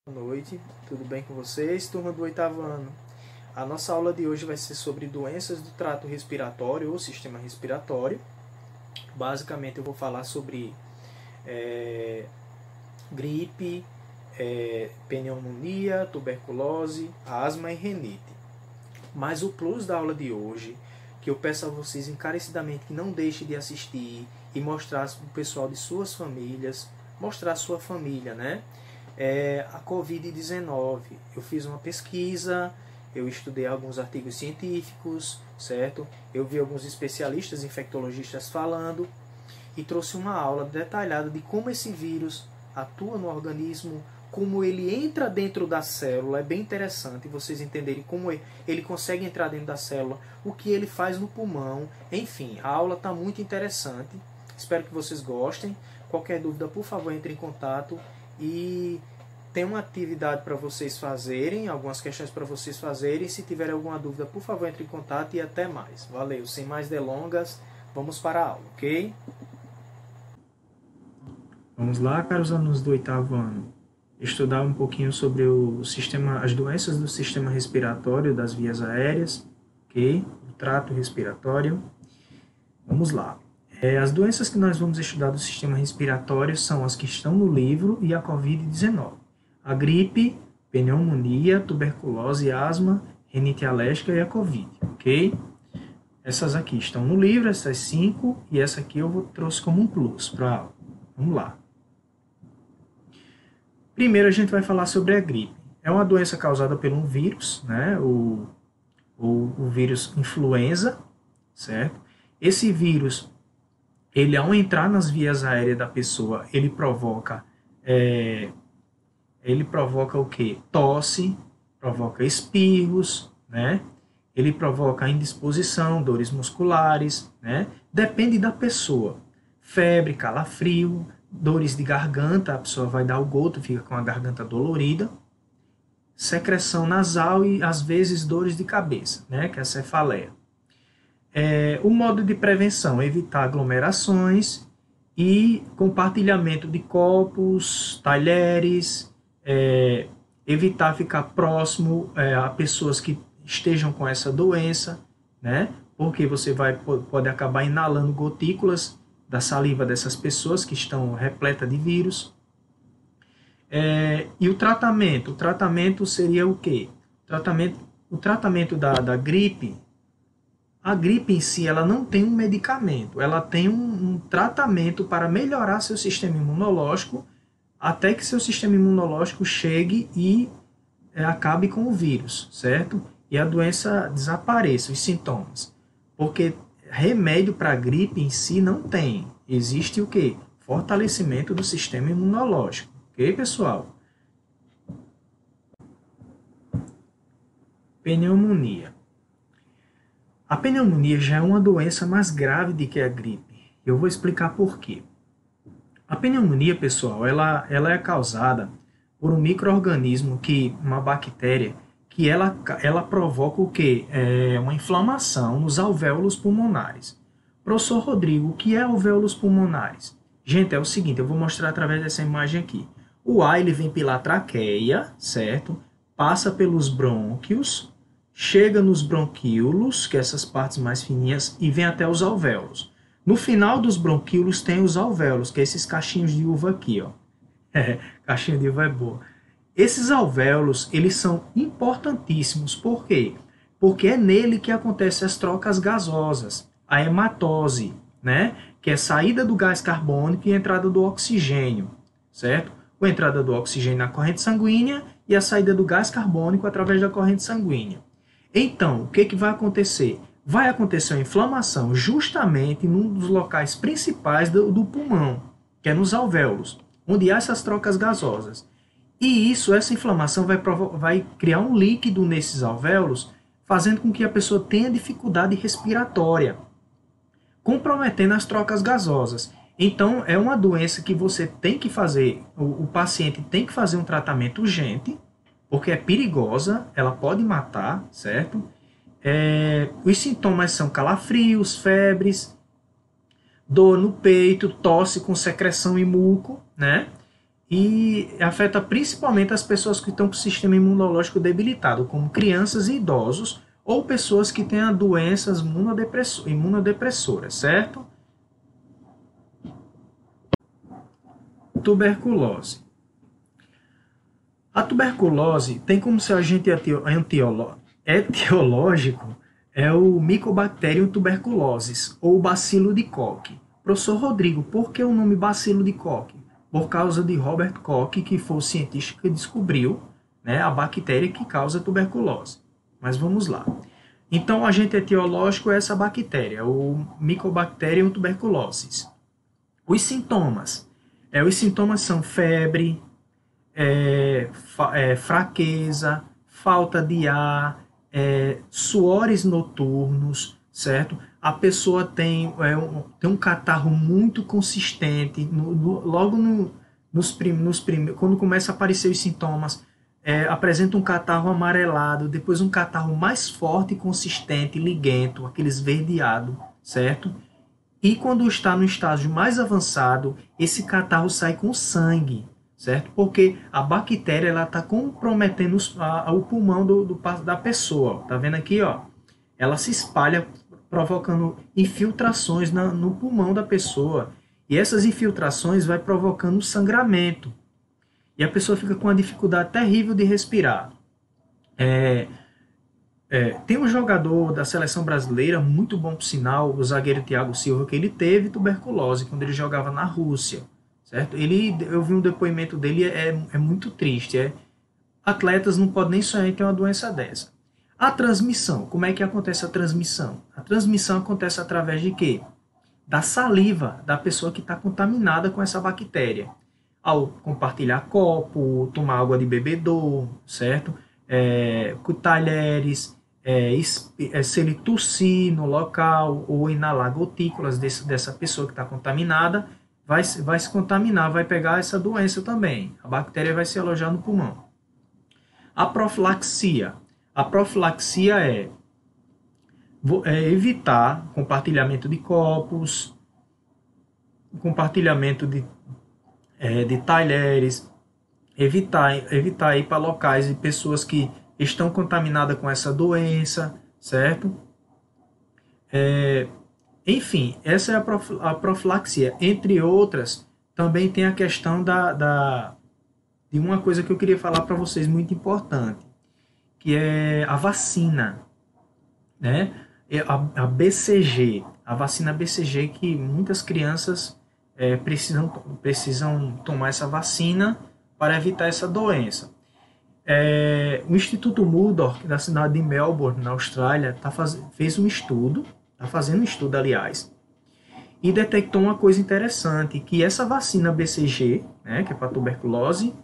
Boa noite, tudo bem com vocês? Turma do oitavo ano. A nossa aula de hoje vai ser sobre doenças do trato respiratório ou sistema respiratório. Basicamente eu vou falar sobre gripe, pneumonia, tuberculose, asma e renite. Mas o plus da aula de hoje, que eu peço a vocês encarecidamente que não deixem de assistir e mostrar para o pessoal de suas famílias, mostrar a sua família, né? A Covid-19. Eu fiz uma pesquisa, eu estudei alguns artigos científicos, certo? Eu vi alguns especialistas infectologistas falando e trouxe uma aula detalhada de como esse vírus atua no organismo, como ele entra dentro da célula. É bem interessante vocês entenderem como ele consegue entrar dentro da célula, o que ele faz no pulmão. Enfim, a aula está muito interessante. Espero que vocês gostem. Qualquer dúvida, por favor, entre em contato. E tem uma atividade para vocês fazerem, algumas questões para vocês fazerem. Se tiver alguma dúvida, por favor, entre em contato e até mais. Valeu, sem mais delongas, vamos para a aula, ok? Vamos lá, caros alunos do oitavo ano, estudar um pouquinho sobre as doenças do sistema respiratório das vias aéreas, ok? O trato respiratório. Vamos lá. As doenças que nós vamos estudar do sistema respiratório são as que estão no livro e a Covid-19. A gripe, pneumonia, tuberculose, asma, rinite alérgica e a Covid, ok? Essas aqui estão no livro, essas 5, e essa aqui eu trouxe como um plus para a aula. Vamos lá. Primeiro a gente vai falar sobre a gripe. É uma doença causada por um vírus, né? O vírus influenza, certo? Esse vírus, ele ao entrar nas vias aéreas da pessoa, ele provoca o quê? Tosse, provoca espirros, né? Ele provoca indisposição, dores musculares, né? Depende da pessoa. Febre, calafrio, dores de garganta, a pessoa vai dar o goto, fica com a garganta dolorida. Secreção nasal e, às vezes, dores de cabeça, né? Que é a cefaleia. O modo de prevenção é evitar aglomerações e compartilhamento de copos, talheres, evitar ficar próximo a pessoas que estejam com essa doença, né? Porque você pode acabar inalando gotículas da saliva dessas pessoas que estão repletas de vírus. E o tratamento seria o quê? O tratamento da gripe. A gripe em si, ela não tem um medicamento, ela tem um tratamento para melhorar seu sistema imunológico, até que seu sistema imunológico chegue e acabe com o vírus, certo? E a doença desapareça, os sintomas. Porque remédio para a gripe em si não tem. Existe o quê? Fortalecimento do sistema imunológico. Ok, pessoal? Pneumonia. A pneumonia já é uma doença mais grave do que a gripe. Eu vou explicar por quê. A pneumonia, pessoal, ela é causada por um micro-organismo, uma bactéria, que ela provoca o quê? Uma inflamação nos alvéolos pulmonares. Professor Rodrigo, o que é alvéolos pulmonares? Gente, é o seguinte, eu vou mostrar através dessa imagem aqui. O ar ele vem pela traqueia, certo? Passa pelos brônquios, chega nos bronquíolos, que é essas partes mais fininhas, e vem até os alvéolos. No final dos bronquíolos tem os alvéolos, que é esses cachinhos de uva aqui, ó. Caixinha de uva é boa. Esses alvéolos, eles são importantíssimos. Por quê? Porque é nele que acontecem as trocas gasosas, a hematose, né? Que é saída do gás carbônico e entrada do oxigênio, certo? A entrada do oxigênio na corrente sanguínea e a saída do gás carbônico através da corrente sanguínea. Então, o que vai acontecer? Vai acontecer uma inflamação justamente num dos locais principais do pulmão, que é nos alvéolos, onde há essas trocas gasosas. E essa inflamação vai criar um líquido nesses alvéolos, fazendo com que a pessoa tenha dificuldade respiratória, comprometendo as trocas gasosas. Então, é uma doença que você tem que fazer, o paciente tem que fazer um tratamento urgente, porque é perigosa, ela pode matar, certo? Os sintomas são calafrios, febres, dor no peito, tosse com secreção e muco, né? e afeta principalmente as pessoas que estão com o sistema imunológico debilitado, como crianças e idosos, ou pessoas que tenham doenças imunodepressoras, certo? Tuberculose. A tuberculose tem como seu agente etiológico o Mycobacterium tuberculosis, ou bacilo de Koch. Professor Rodrigo, por que o nome bacilo de Koch? Por causa de Robert Koch, que foi o cientista que descobriu, né, a bactéria que causa tuberculose. Mas vamos lá. Então, o agente etiológico é essa bactéria, o Mycobacterium tuberculosis. Os sintomas. Os sintomas são febre, fraqueza, falta de ar, suores noturnos, certo? A pessoa tem um catarro muito consistente, quando começa a aparecer os sintomas, apresenta um catarro amarelado, depois um catarro mais forte, consistente, liguento, aquele esverdeado, certo? E quando está no estágio mais avançado, esse catarro sai com sangue, certo? Porque a bactéria ela está comprometendo o pulmão da pessoa. Tá vendo aqui, ó? Ela se espalha provocando infiltrações no pulmão da pessoa. E essas infiltrações vai provocando sangramento. E a pessoa fica com uma dificuldade terrível de respirar. Tem um jogador da seleção brasileira, muito bom por sinal, o zagueiro Thiago Silva, que ele teve tuberculose quando ele jogava na Rússia. Certo? Eu vi um depoimento dele, é muito triste. Atletas não podem nem sonhar em ter uma doença dessa. A transmissão, como é que acontece a transmissão? A transmissão acontece através de quê? Da saliva da pessoa que está contaminada com essa bactéria. Ao compartilhar copo, tomar água de bebedouro, certo? Com talheres, se ele tossir no local ou inalar gotículas dessa pessoa que está contaminada, vai se contaminar, vai pegar essa doença também. A bactéria vai se alojar no pulmão. A profilaxia. A profilaxia é evitar compartilhamento de copos, compartilhamento de talheres, evitar ir para locais de pessoas que estão contaminadas com essa doença, certo? Enfim, essa é a profilaxia. Entre outras, também tem a questão de uma coisa que eu queria falar para vocês muito importante, que é a vacina, né? A BCG, a vacina BCG, que muitas crianças precisam tomar essa vacina para evitar essa doença. O Instituto Murdoch, da cidade de Melbourne, na Austrália, fez um estudo, está fazendo um estudo, aliás, e detectou uma coisa interessante, que essa vacina BCG, né, que é para tuberculose,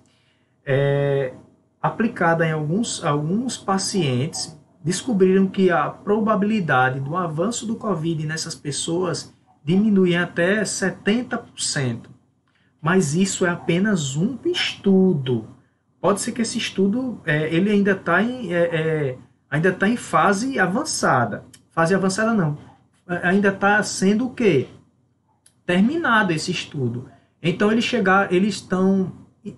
aplicada em alguns pacientes, descobriram que a probabilidade do avanço do Covid nessas pessoas diminui até 70%. Mas isso é apenas um estudo. Pode ser que esse estudo ele ainda está em fase avançada. Fase avançada não. Ainda está sendo o quê? Terminado esse estudo. Então eles estão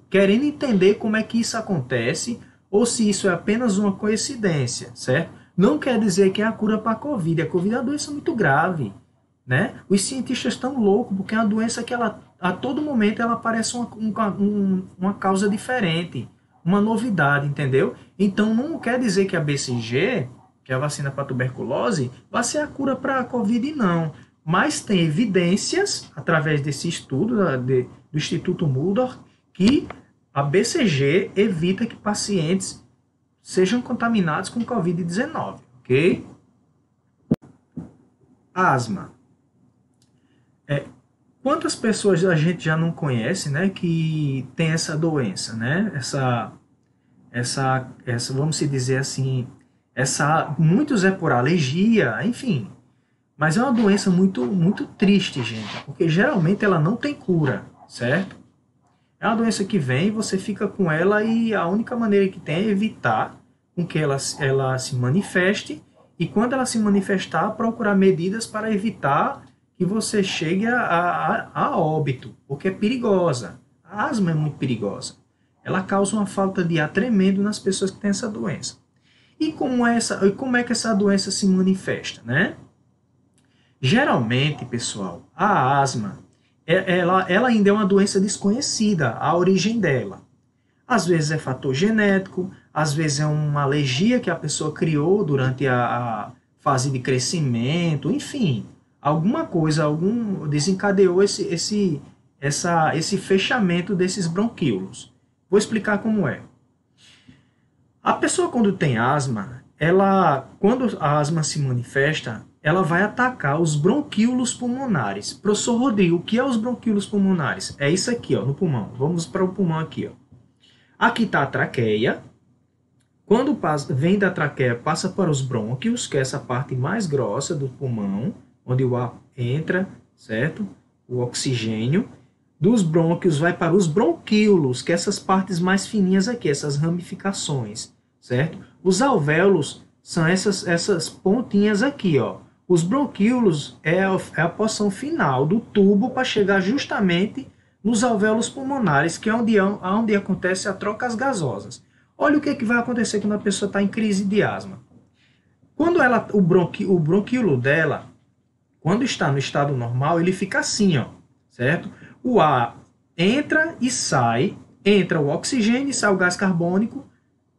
querendo entender como é que isso acontece, ou se isso é apenas uma coincidência, certo? Não quer dizer que é a cura para a Covid. A Covid é uma doença muito grave, né? Os cientistas estão loucos, porque é uma doença que a todo momento ela parece uma causa diferente, uma novidade, entendeu? Então não quer dizer que a BCG, que é a vacina para tuberculose, vai ser a cura para a Covid, não. Mas tem evidências, através desse estudo do Instituto Murdoch, que a BCG evita que pacientes sejam contaminados com Covid-19, ok? Asma. Quantas pessoas a gente já não conhece, né, que tem essa doença, né? Essa, vamos dizer assim, muitos é por alergia, enfim. Mas é uma doença muito, muito triste, gente, porque geralmente ela não tem cura, certo? É uma doença que vem, você fica com ela e a única maneira que tem é evitar com que ela se manifeste, e quando ela se manifestar, procurar medidas para evitar que você chegue a óbito, porque é perigosa. A asma é muito perigosa. Ela causa uma falta de ar tremendo nas pessoas que têm essa doença. E como é que essa doença se manifesta, né? Geralmente, pessoal, a asma, ela ainda é uma doença desconhecida, a origem dela. Às vezes é fator genético, às vezes é uma alergia que a pessoa criou durante a fase de crescimento, enfim, alguma coisa, desencadeou esse fechamento desses bronquíolos. Vou explicar como é. A pessoa quando tem asma, quando a asma se manifesta, ela vai atacar os bronquíolos pulmonares. Professor Rodrigo, o que é os bronquíolos pulmonares? É isso aqui, ó, no pulmão. Vamos para o pulmão aqui, ó. Aqui está a traqueia. Quando vem da traqueia, passa para os brônquios, que é essa parte mais grossa do pulmão, onde o ar entra, certo? O oxigênio. Dos brônquios vai para os bronquíolos, que é essas partes mais fininhas aqui, essas ramificações, certo? Os alvéolos são essas pontinhas aqui, ó. Os bronquíolos é a porção final do tubo para chegar justamente nos alvéolos pulmonares, que é onde acontece a troca gasosas. Olha o que vai acontecer quando a pessoa está em crise de asma. Quando o bronquíolo dela, quando está no estado normal, ele fica assim, ó, certo? O ar entra e sai, entra o oxigênio e sai o gás carbônico,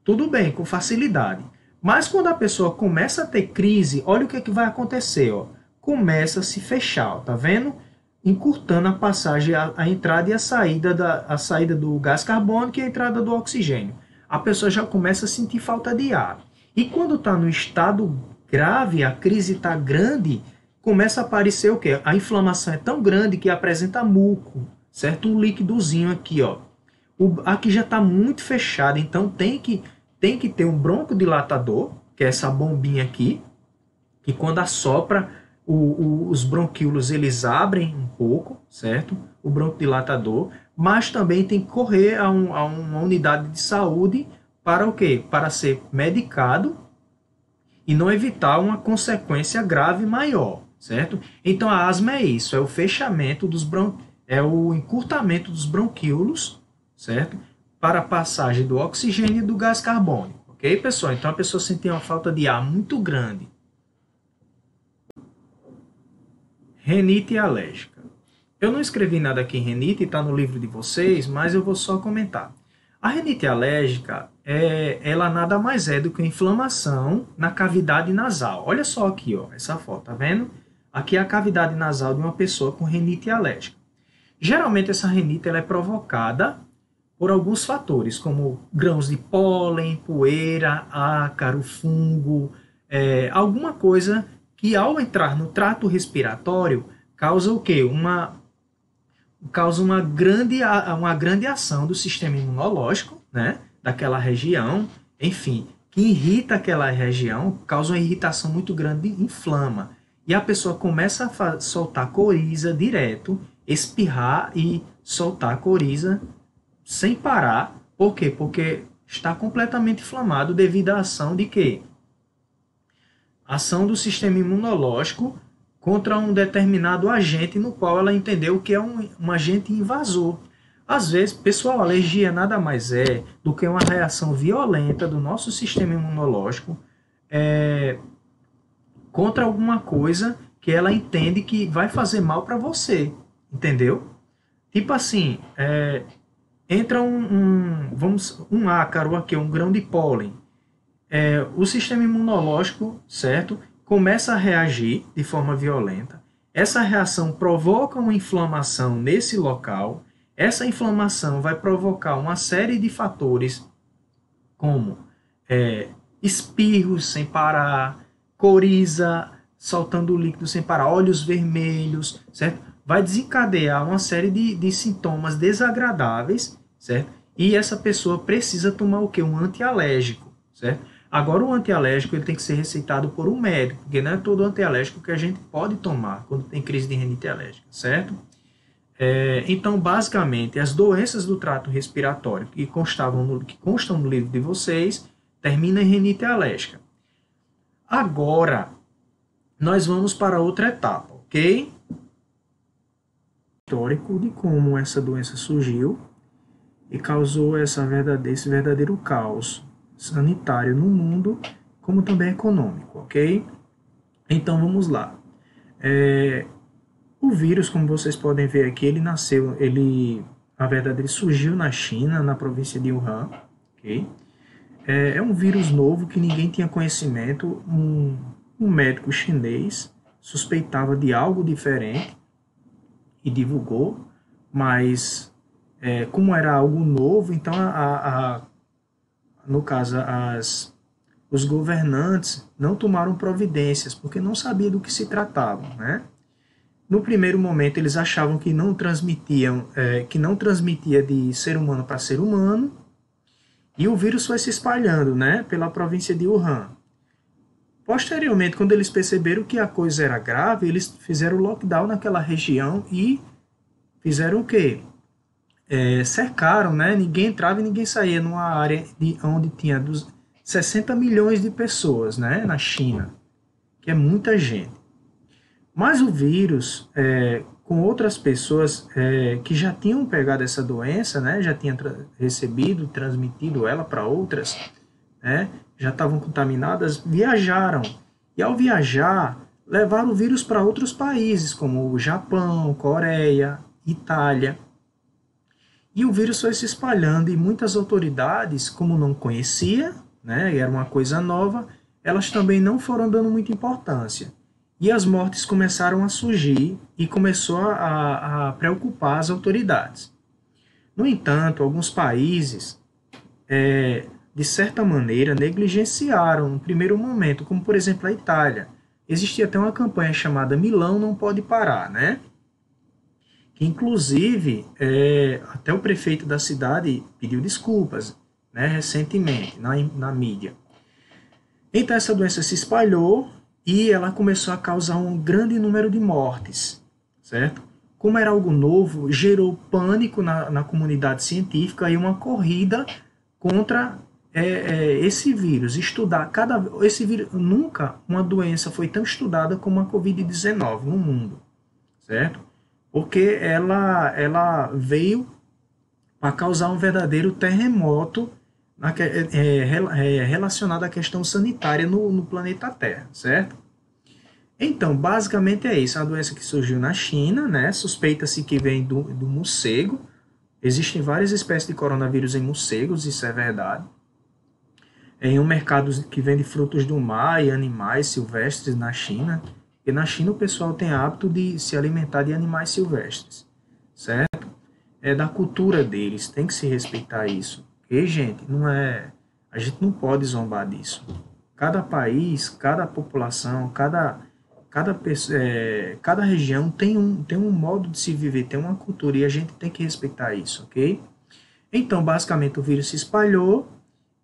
tudo bem, com facilidade. Mas quando a pessoa começa a ter crise, olha o que vai acontecer, ó. Começa a se fechar, ó, tá vendo? Encurtando a passagem, a entrada e a saída do gás carbônico e a entrada do oxigênio. A pessoa já começa a sentir falta de ar. E quando está no estado grave, a crise está grande, começa a aparecer o quê? A inflamação é tão grande que apresenta muco, certo? Um líquidozinho aqui, ó. Aqui já está muito fechado, então tem que ter um broncodilatador, que é essa bombinha aqui, que quando assopra, os bronquíolos eles abrem um pouco, certo? O broncodilatador, mas também tem que correr a uma unidade de saúde para o quê? Para ser medicado e não evitar uma consequência grave maior, certo? Então a asma é isso, é o fechamento é o encurtamento dos bronquíolos, certo? Para a passagem do oxigênio e do gás carbônico, ok, pessoal? Então a pessoa sente uma falta de ar muito grande. Rinite alérgica. Eu não escrevi nada aqui em rinite, está no livro de vocês, mas eu vou só comentar. A rinite alérgica, ela nada mais é do que inflamação na cavidade nasal. Olha só aqui, ó, essa foto, tá vendo? Aqui é a cavidade nasal de uma pessoa com rinite alérgica. Geralmente essa rinite ela é provocada por alguns fatores, como grãos de pólen, poeira, ácaro, fungo, alguma coisa que ao entrar no trato respiratório causa o quê? Causa uma grande ação do sistema imunológico, né, daquela região, enfim, que irrita aquela região, causa uma irritação muito grande, inflama. E a pessoa começa a soltar coriza direto, espirrar e soltar coriza sem parar. Por quê? Porque está completamente inflamado devido à ação de quê? Ação do sistema imunológico contra um determinado agente no qual ela entendeu que é um agente invasor. Às vezes, pessoal, alergia nada mais é do que uma reação violenta do nosso sistema imunológico contra alguma coisa que ela entende que vai fazer mal para você, entendeu? Tipo assim, entra um ácaro aqui, um grão de pólen. O sistema imunológico, certo, começa a reagir de forma violenta. Essa reação provoca uma inflamação nesse local. Essa inflamação vai provocar uma série de fatores, como espirros sem parar, coriza soltando líquido sem parar, olhos vermelhos, certo? Vai desencadear uma série de sintomas desagradáveis, certo? E essa pessoa precisa tomar o quê? Um antialérgico, certo? Agora, o antialérgico ele tem que ser receitado por um médico, porque não é todo antialérgico que a gente pode tomar quando tem crise de rinite alérgica, certo? Então, basicamente, as doenças do trato respiratório que constam no livro de vocês terminam em rinite alérgica. Agora, nós vamos para outra etapa, ok? Histórico de como essa doença surgiu, e causou esse verdadeiro caos sanitário no mundo, como também econômico, ok? Então vamos lá. O vírus, como vocês podem ver aqui, na verdade, ele surgiu na China, na província de Wuhan, ok? É um vírus novo que ninguém tinha conhecimento. Um médico chinês suspeitava de algo diferente e divulgou, mas como era algo novo, então no caso os governantes não tomaram providências porque não sabiam do que se tratava, né? No primeiro momento eles achavam que não transmitia de ser humano para ser humano, e o vírus foi se espalhando, né, pela província de Wuhan. Posteriormente, quando eles perceberam que a coisa era grave, eles fizeram lockdown naquela região e fizeram o quê? Cercaram, né? Ninguém entrava e ninguém saía numa área onde tinha 60 milhões de pessoas, né, na China, que é muita gente. Mas o vírus, com outras pessoas que já tinham pegado essa doença, né, já tinham recebido, transmitido ela para outras, né, já estavam contaminadas, viajaram. E ao viajar, levaram o vírus para outros países, como o Japão, Coreia, Itália. E o vírus foi se espalhando e muitas autoridades, como não conhecia, né, era uma coisa nova, elas também não foram dando muita importância. E as mortes começaram a surgir e começou a preocupar as autoridades. No entanto, alguns países, de certa maneira, negligenciaram no primeiro momento, como por exemplo a Itália. Existia até uma campanha chamada Milão Não Pode Parar, né? Que inclusive até o prefeito da cidade pediu desculpas, né, recentemente na mídia. Então essa doença se espalhou e ela começou a causar um grande número de mortes, certo? Como era algo novo, gerou pânico na comunidade científica e uma corrida contra esse vírus. Esse vírus, nunca uma doença foi tão estudada como a Covid-19 no mundo, certo? Porque ela veio para causar um verdadeiro terremoto relacionado à questão sanitária no planeta Terra, certo? Então, basicamente é isso. É uma doença que surgiu na China, né? Suspeita-se que vem do morcego. Existem várias espécies de coronavírus em morcegos, isso é verdade. Em um mercado que vende frutos do mar e animais silvestres na China. E na China o pessoal tem hábito de se alimentar de animais silvestres, certo? É da cultura deles, tem que se respeitar isso. E, gente, a gente não pode zombar disso. Cada país, cada população, cada região tem um modo de se viver, tem uma cultura e a gente tem que respeitar isso, ok? Então, basicamente, o vírus se espalhou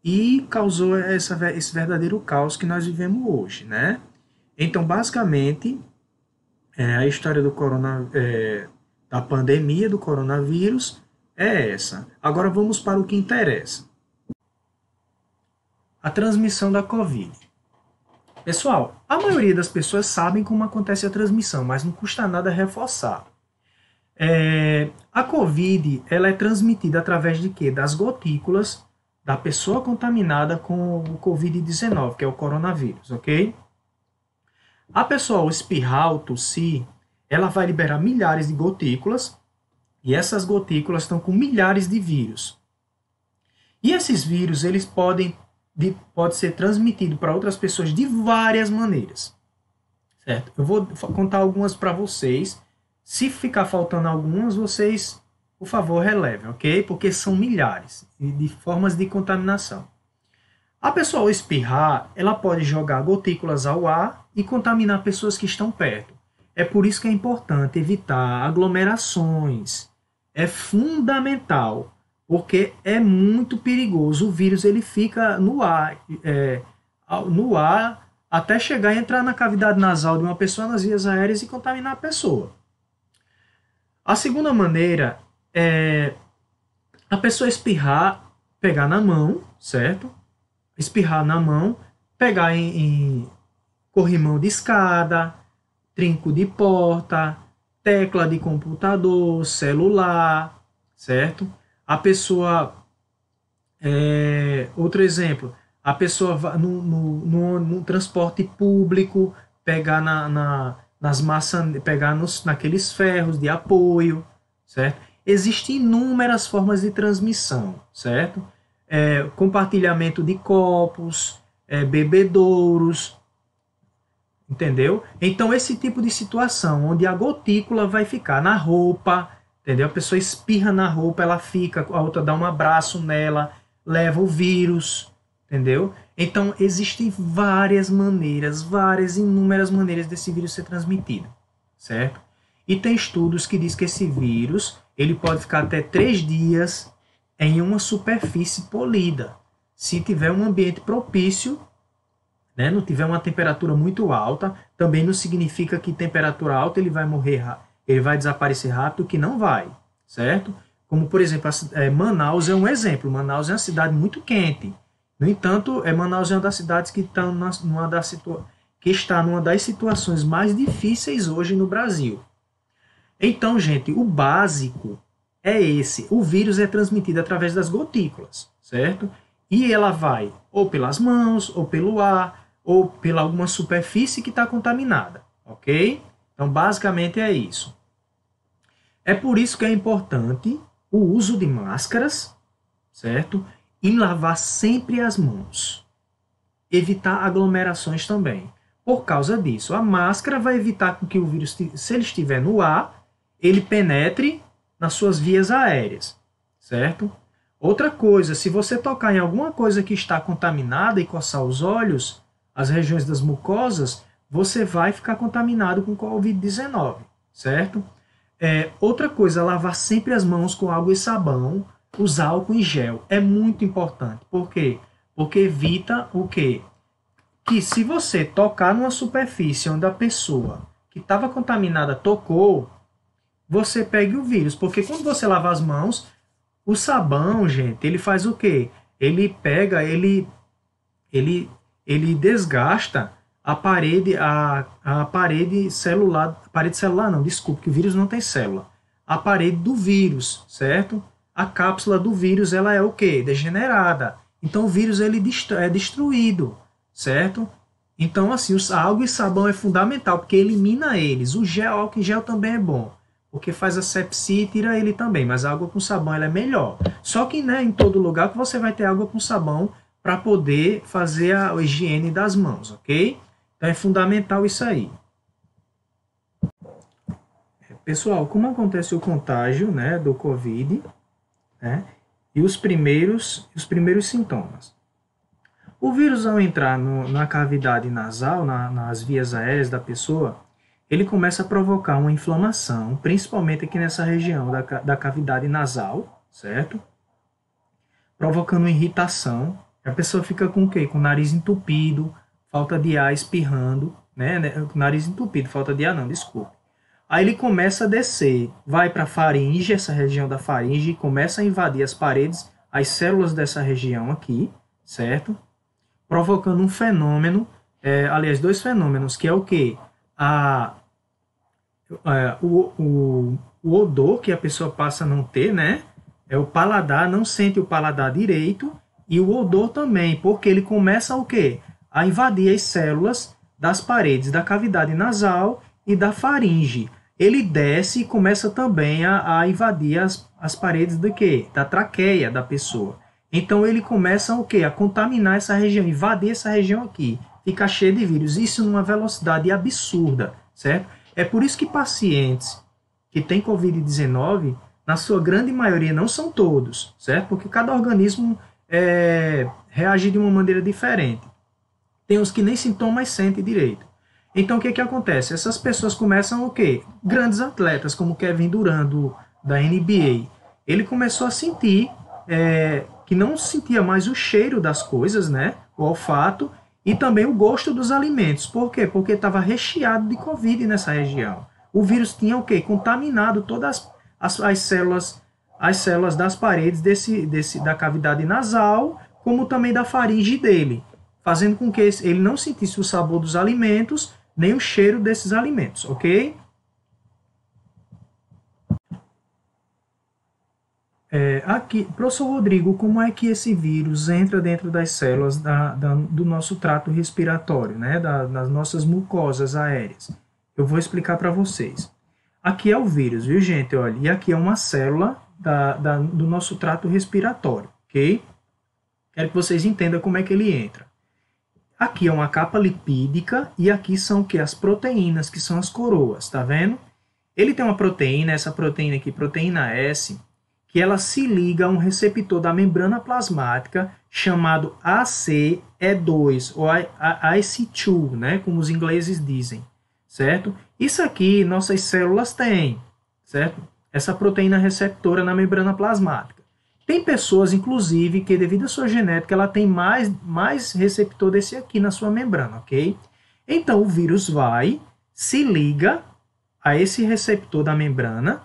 e causou esse verdadeiro caos que nós vivemos hoje, né? Então, basicamente, a história da pandemia do coronavírus é essa. Agora vamos para o que interessa. A transmissão da Covid. Pessoal, a maioria das pessoas sabem como acontece a transmissão, mas não custa nada reforçar. A Covid ela é transmitida através de quê? Das gotículas da pessoa contaminada com o Covid-19, que é o coronavírus, ok? A pessoa, ao espirrar ou tossir, ela vai liberar milhares de gotículas e essas gotículas estão com milhares de vírus. E esses vírus eles podem ser transmitidos para outras pessoas de várias maneiras, certo? Eu vou contar algumas para vocês. Se ficar faltando algumas, vocês, por favor, relevem, ok? Porque são milhares de formas de contaminação. A pessoa, ao espirrar, ela pode jogar gotículas ao ar e contaminar pessoas que estão perto. É por isso que é importante evitar aglomerações. É fundamental, porque é muito perigoso. O vírus ele fica no ar até chegar e entrar na cavidade nasal de uma pessoa nas vias aéreas e contaminar a pessoa. A segunda maneira é a pessoa espirrar, pegar na mão, certo? Espirrar na mão, pegar em corrimão de escada, trinco de porta, tecla de computador, celular, certo? A pessoa, outro exemplo, a pessoa vai no transporte público, pegar nas maçanetas, pegar naqueles ferros de apoio, certo? Existem inúmeras formas de transmissão, certo? Compartilhamento de copos, bebedouros, entendeu? Então, esse tipo de situação, onde a gotícula vai ficar na roupa, entendeu? A pessoa espirra na roupa, ela fica, a outra dá um abraço nela, leva o vírus, entendeu? Então, existem várias maneiras, várias, inúmeras maneiras desse vírus ser transmitido, certo? E tem estudos que diz que esse vírus, ele pode ficar até 3 dias em uma superfície polida. Se tiver um ambiente propício, né, não tiver uma temperatura muito alta, também não significa que temperatura alta ele vai morrer, ele vai desaparecer rápido, que não vai, certo? Como, por exemplo, Manaus é um exemplo. Manaus é uma cidade muito quente. No entanto, Manaus é uma das cidades que está numa das situações mais difíceis hoje no Brasil. Então, gente, o básico é esse. O vírus é transmitido através das gotículas, certo? E ela vai ou pelas mãos, ou pelo ar, ou pela alguma superfície que está contaminada, ok? Então, basicamente é isso. É por isso que é importante o uso de máscaras, certo? E lavar sempre as mãos. Evitar aglomerações também. Por causa disso, a máscara vai evitar que o vírus, se ele estiver no ar, ele penetre nas suas vias aéreas, certo? Outra coisa, se você tocar em alguma coisa que está contaminada e coçar os olhos, as regiões das mucosas, você vai ficar contaminado com Covid-19, certo? Outra coisa, lavar sempre as mãos com água e sabão, usar álcool em gel. É muito importante. Por quê? Porque evita o quê? Que se você tocar numa superfície onde a pessoa que estava contaminada tocou, você pegue o vírus. Porque quando você lava as mãos, o sabão, gente, ele faz o quê? Ele pega, ele desgasta a parede celular, parede celular não, desculpe, que o vírus não tem célula. A parede do vírus, certo? A cápsula do vírus, ela é o quê? Degenerada. Então o vírus ele é destruído, certo? Então assim, a água e sabão é fundamental, porque elimina eles. O álcool em gel também é bom, porque faz asepsia e tira ele também, mas a água com sabão ela é melhor. Só que né, em todo lugar que você vai ter água com sabão para poder fazer a higiene das mãos, ok? Então é fundamental isso aí. Pessoal, como acontece o contágio, né, do Covid, né, e os primeiros sintomas. O vírus, ao entrar na cavidade nasal, nas vias aéreas da pessoa, ele começa a provocar uma inflamação, principalmente aqui nessa região da cavidade nasal, certo? Provocando irritação. A pessoa fica com o quê? Com o nariz entupido, falta de ar, espirrando, né? Nariz entupido, falta de ar não, desculpe. Aí ele começa a descer, vai para a faringe, essa região da faringe, e começa a invadir as paredes, as células dessa região aqui, certo? Provocando um fenômeno, aliás, 2 fenômenos, que é o quê? O odor que a pessoa passa a não ter, né? O paladar, não sente o paladar direito, e o odor também, porque ele começa o quê? A invadir as células das paredes da cavidade nasal e da faringe. Ele desce e começa também a invadir as paredes do quê? Da traqueia da pessoa. Então ele começa o quê? A contaminar essa região, invadir essa região aqui, fica cheio de vírus, isso numa velocidade absurda, certo? É por isso que pacientes que têm Covid-19, na sua grande maioria, não são todos, certo? Porque cada organismo reage de uma maneira diferente. Tem uns que nem sintomas sentem direito. Então o que acontece? Essas pessoas começam o quê? Grandes atletas, como Kevin Durant da NBA. Ele começou a sentir que não sentia mais o cheiro das coisas, né? O olfato, e também o gosto dos alimentos. Por quê? Porque estava recheado de Covid nessa região. O vírus tinha o quê? Contaminado todas as células das paredes da cavidade nasal, como também da faringe dele, fazendo com que ele não sentisse o sabor dos alimentos, nem o cheiro desses alimentos, ok? Aqui, professor Rodrigo, como é que esse vírus entra dentro das células do nosso trato respiratório, né, das nossas mucosas aéreas? Eu vou explicar para vocês. Aqui é o vírus, viu, gente? Olha, e aqui é uma célula do nosso trato respiratório, ok? Quero que vocês entendam como é que ele entra. Aqui é uma capa lipídica e aqui são o que? As proteínas, que são as coroas, tá vendo? Ele tem uma proteína, essa proteína aqui, proteína S, que ela se liga a um receptor da membrana plasmática chamado ACE2, ou ACE2, né, como os ingleses dizem, certo? Isso aqui nossas células têm, certo? Essa proteína receptora na membrana plasmática. Tem pessoas, inclusive, que devido à sua genética, ela tem mais receptor desse aqui na sua membrana, ok? Então, o vírus vai, se liga a esse receptor da membrana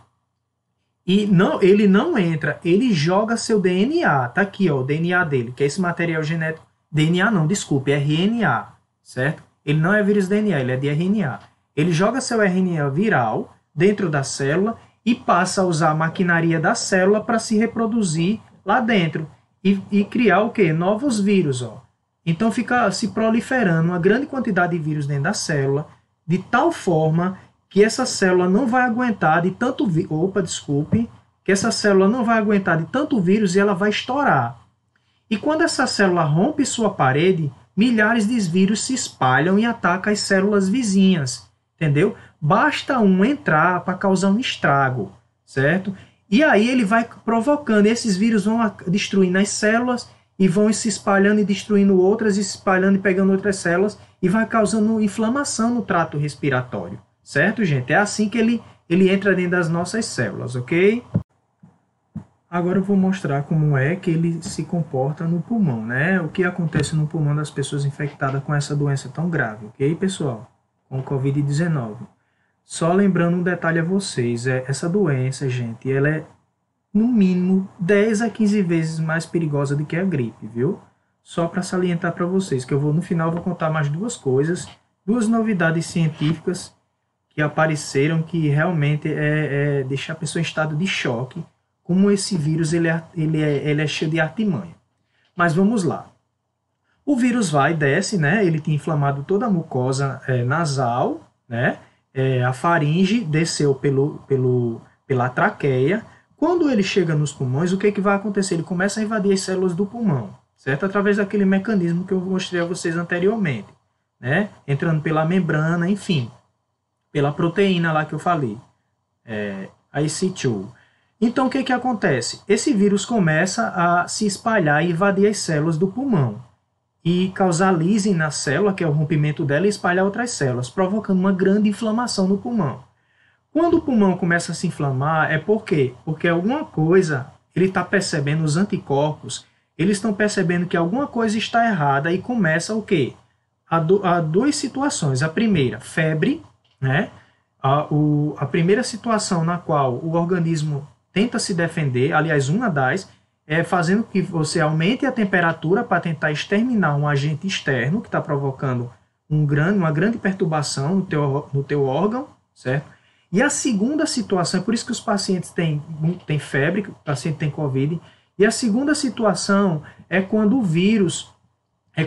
e ele não entra, ele joga seu DNA, tá aqui, ó, o DNA dele, que é esse material genético, DNA não, desculpe, RNA, certo? Ele não é vírus DNA, ele é de RNA. Ele joga seu RNA viral dentro da célula e passa a usar a maquinaria da célula para se reproduzir lá dentro e criar o quê? Novos vírus, ó. Então fica se proliferando uma grande quantidade de vírus dentro da célula, de tal forma que essa célula não vai aguentar de tanto que essa célula não vai aguentar de tanto vírus e ela vai estourar. E quando essa célula rompe sua parede, milhares de vírus se espalham e atacam as células vizinhas, entendeu? Basta um entrar para causar um estrago, certo? E aí ele vai provocando, esses vírus vão destruindo as células e vão se espalhando e destruindo outras, e se espalhando e pegando outras células e vai causando inflamação no trato respiratório. Certo, gente? É assim que ele entra dentro das nossas células, ok? Agora eu vou mostrar como é que ele se comporta no pulmão, né? O que acontece no pulmão das pessoas infectadas com essa doença tão grave, ok, pessoal? Com o Covid-19. Só lembrando um detalhe a vocês, essa doença, gente, ela é no mínimo 10 a 15 vezes mais perigosa do que a gripe, viu? Só para salientar para vocês, que no final vou contar mais duas coisas, duas novidades científicas que apareceram que realmente deixa a pessoa em estado de choque, como esse vírus ele é cheio de artimanha. Mas vamos lá. O vírus vai e desce, né? Ele tem inflamado toda a mucosa nasal, né? A faringe desceu pela traqueia. Quando ele chega nos pulmões, o que vai acontecer? Ele começa a invadir as células do pulmão, certo? Através daquele mecanismo que eu mostrei a vocês anteriormente, né? Entrando pela membrana, enfim, pela proteína lá que eu falei, a ACE2. Então, o que acontece? Esse vírus começa a se espalhar e invadir as células do pulmão e causar lising na célula, que é o rompimento dela, e espalhar outras células, provocando uma grande inflamação no pulmão. Quando o pulmão começa a se inflamar, é por quê? Porque alguma coisa, ele está percebendo, os anticorpos, eles estão percebendo que alguma coisa está errada e começa o quê? Há duas situações. A primeira, febre, né? A primeira situação na qual o organismo tenta se defender, aliás, uma das, é fazendo que você aumente a temperatura para tentar exterminar um agente externo que está provocando uma grande perturbação no teu órgão, certo? E a segunda situação, é por isso que os pacientes têm febre, o paciente tem Covid, e a segunda situação é quando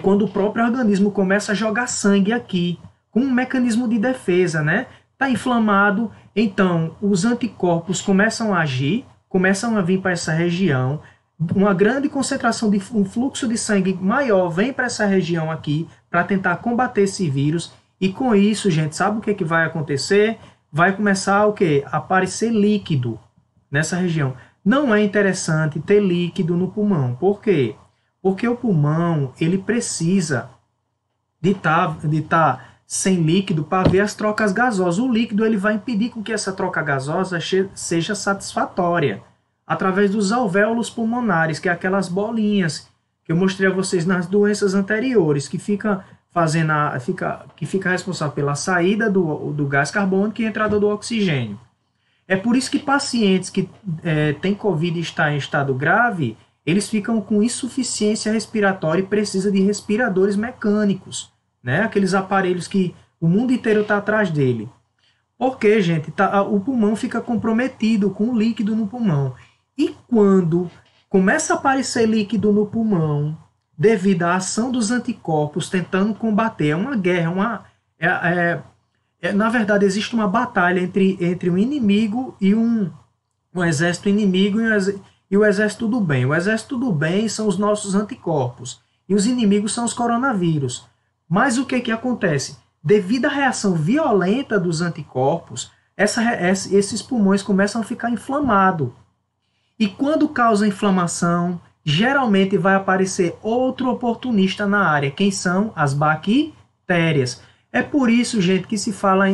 quando o próprio organismo começa a jogar sangue aqui, com um mecanismo de defesa, né? Está inflamado, então os anticorpos começam a agir, começam a vir para essa região, uma grande concentração de um fluxo de sangue maior vem para essa região aqui para tentar combater esse vírus, e com isso, gente, sabe o que vai acontecer? Vai começar o quê? Aparecer líquido nessa região. Não é interessante ter líquido no pulmão. Por quê? Porque o pulmão ele precisa de tá sem líquido para ver as trocas gasosas. O líquido ele vai impedir com que essa troca gasosa seja satisfatória através dos alvéolos pulmonares, que é aquelas bolinhas que eu mostrei a vocês nas doenças anteriores, que fica responsável pela saída do gás carbônico e a entrada do oxigênio. É por isso que pacientes que têm Covid e estão em estado grave, eles ficam com insuficiência respiratória e precisam de respiradores mecânicos, né? Aqueles aparelhos que o mundo inteiro está atrás dele. Porque, gente, o pulmão fica comprometido com o líquido no pulmão. E quando começa a aparecer líquido no pulmão, devido à ação dos anticorpos tentando combater, é uma guerra, na verdade existe uma batalha entre um inimigo e um exército inimigo e o exército do bem. O exército do bem são os nossos anticorpos e os inimigos são os coronavírus. Mas o que acontece? Devido à reação violenta dos anticorpos, esses pulmões começam a ficar inflamados. E quando causa inflamação, geralmente vai aparecer outro oportunista na área. Quem são? As bactérias. É por isso, gente, que se fala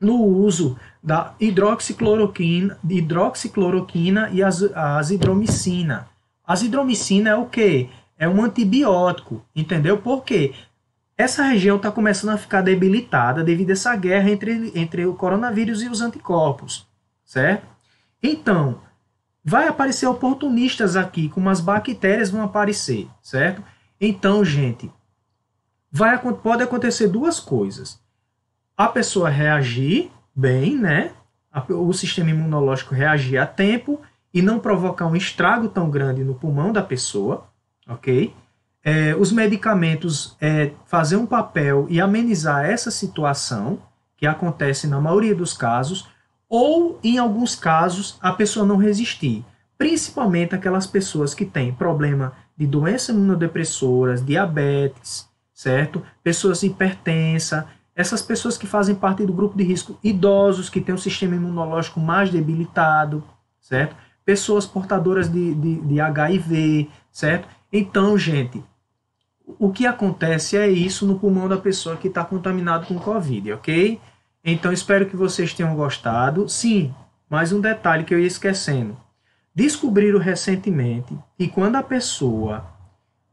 no uso da hidroxicloroquina e a azithromicina. A azithromicina é o quê? É um antibiótico, entendeu? Por quê? Essa região está começando a ficar debilitada devido a essa guerra entre o coronavírus e os anticorpos, certo? Então, vai aparecer oportunistas aqui, como as bactérias vão aparecer, certo? Então, gente, pode acontecer duas coisas. A pessoa reagir bem, né? O sistema imunológico reagir a tempo e não provocar um estrago tão grande no pulmão da pessoa, ok? Os medicamentos fazer um papel e amenizar essa situação, que acontece na maioria dos casos, ou, em alguns casos, a pessoa não resistir. Principalmente aquelas pessoas que têm problema de doenças imunodepressoras, diabetes, certo? Pessoas hipertensas, essas pessoas que fazem parte do grupo de risco, idosos que têm o sistema imunológico mais debilitado, certo? Pessoas portadoras de HIV, certo? Então, gente, o que acontece é isso no pulmão da pessoa que está contaminado com Covid, ok? Então, espero que vocês tenham gostado. Sim, mais um detalhe que eu ia esquecendo. Descobriram recentemente que quando a pessoa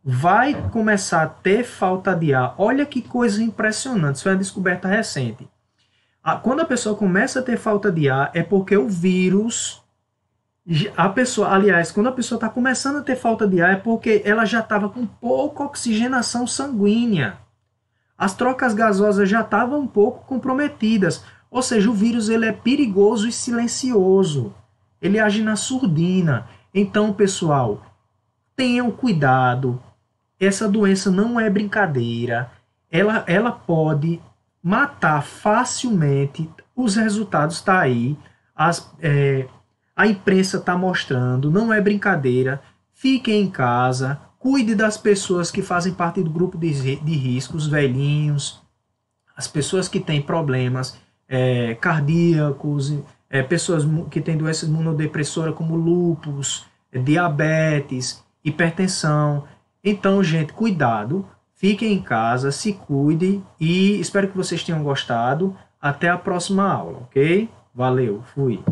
vai começar a ter falta de ar, olha que coisa impressionante, isso foi uma descoberta recente. Quando a pessoa começa a ter falta de ar, é porque o vírus, quando a pessoa está começando a ter falta de ar, é porque ela já estava com pouca oxigenação sanguínea. As trocas gasosas já estavam um pouco comprometidas. Ou seja, o vírus ele é perigoso e silencioso. Ele age na surdina. Então, pessoal, tenham cuidado. Essa doença não é brincadeira. Ela pode matar facilmente. Os resultados estão aí. A imprensa está mostrando. Não é brincadeira. Fiquem em casa. Cuide das pessoas que fazem parte do grupo de risco, os velhinhos, as pessoas que têm problemas cardíacos, pessoas que têm doenças imunodepressoras como lúpus, diabetes, hipertensão. Então, gente, cuidado, fiquem em casa, se cuidem e espero que vocês tenham gostado. Até a próxima aula, ok? Valeu, fui!